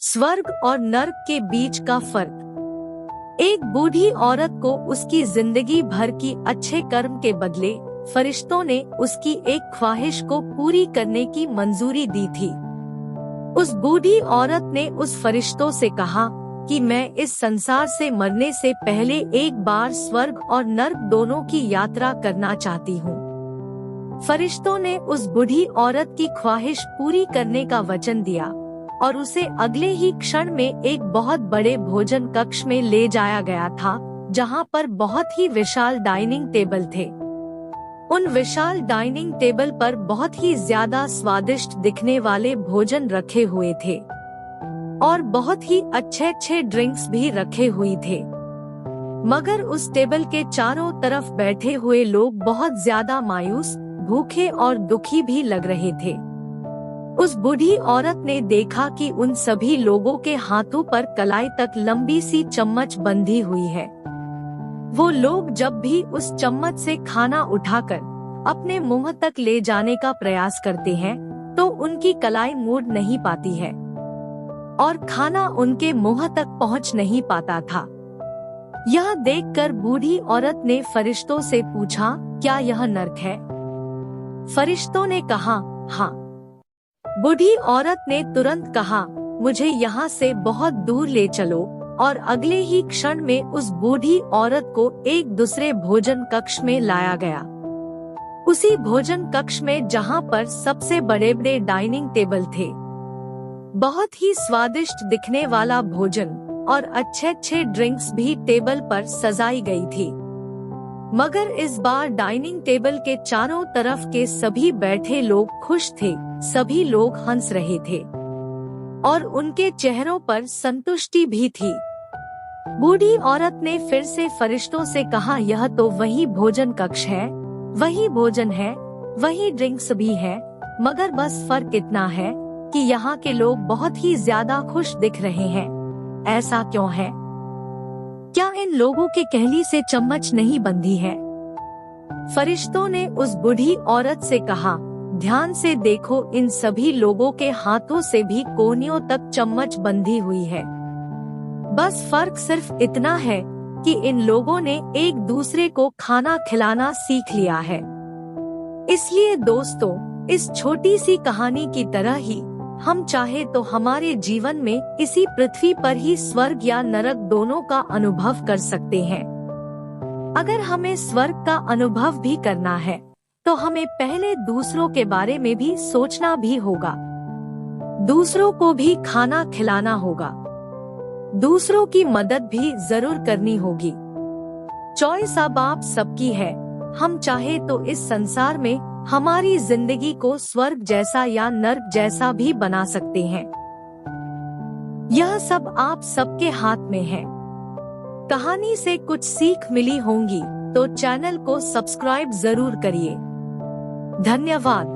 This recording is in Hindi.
स्वर्ग और नर्क के बीच का फर्क। एक बूढ़ी औरत को उसकी जिंदगी भर की अच्छे कर्म के बदले फरिश्तों ने उसकी एक ख्वाहिश को पूरी करने की मंजूरी दी थी। उस बूढ़ी औरत ने उस फरिश्तों से कहा कि मैं इस संसार से मरने से पहले एक बार स्वर्ग और नर्क दोनों की यात्रा करना चाहती हूँ। फरिश्तों ने उस बूढ़ी औरत की ख्वाहिश पूरी करने का वचन दिया और उसे अगले ही क्षण में एक बहुत बड़े भोजन कक्ष में ले जाया गया था, जहाँ पर बहुत ही विशाल डाइनिंग टेबल थे। उन विशाल डाइनिंग टेबल पर बहुत ही ज्यादा स्वादिष्ट दिखने वाले भोजन रखे हुए थे और बहुत ही अच्छे ड्रिंक्स भी रखे हुए थे। मगर उस टेबल के चारों तरफ बैठे हुए लोग बहुत ज्यादा मायूस, भूखे और दुखी भी लग रहे थे। उस बूढ़ी औरत ने देखा कि उन सभी लोगों के हाथों पर कलाई तक लंबी सी चम्मच बंधी हुई है। वो लोग जब भी उस चम्मच से खाना उठाकर अपने मुंह तक ले जाने का प्रयास करते हैं तो उनकी कलाई मुड़ नहीं पाती है और खाना उनके मुंह तक पहुंच नहीं पाता था। यह देखकर बूढ़ी औरत ने फरिश्तों से पूछा, क्या यह नर्क है? फरिश्तों ने कहा, हाँ। बूढ़ी औरत ने तुरंत कहा, मुझे यहाँ से बहुत दूर ले चलो, और अगले ही क्षण में उस बूढ़ी औरत को एक दूसरे भोजन कक्ष में लाया गया। उसी भोजन कक्ष में जहाँ पर सबसे बड़े बड़े डाइनिंग टेबल थे। बहुत ही स्वादिष्ट दिखने वाला भोजन और अच्छे ड्रिंक्स भी टेबल पर सजाई गई थी। मगर इस बार डाइनिंग टेबल के चारों तरफ के सभी बैठे लोग खुश थे, सभी लोग हंस रहे थे और उनके चेहरों पर संतुष्टि भी थी। बूढ़ी औरत ने फिर से फरिश्तों से कहा, यह तो वही भोजन कक्ष है, वही भोजन है, वही ड्रिंक्स भी है, मगर बस फर्क इतना है कि यहाँ के लोग बहुत ही ज्यादा खुश दिख रहे हैं। ऐसा क्यों है? क्या इन लोगों के कहली से चम्मच नहीं बंधी है? फरिश्तों ने उस बूढ़ी औरत से कहा, ध्यान से देखो, इन सभी लोगों के हाथों से भी कोहनियों तक चम्मच बंधी हुई है। बस फर्क सिर्फ इतना है कि इन लोगों ने एक दूसरे को खाना खिलाना सीख लिया है। इसलिए दोस्तों, इस छोटी सी कहानी की तरह ही हम चाहे तो हमारे जीवन में इसी पृथ्वी पर ही स्वर्ग या नरक दोनों का अनुभव कर सकते हैं। अगर हमें स्वर्ग का अनुभव भी करना है तो हमें पहले दूसरों के बारे में भी सोचना भी होगा, दूसरों को भी खाना खिलाना होगा, दूसरों की मदद भी जरूर करनी होगी। चॉइस अब आप सबकी है। हम चाहे तो इस संसार में हमारी जिंदगी को स्वर्ग जैसा या नर्क जैसा भी बना सकते हैं। यह सब आप सबके हाथ में है। कहानी से कुछ सीख मिली होंगी तो चैनल को सब्सक्राइब जरूर करिए। धन्यवाद।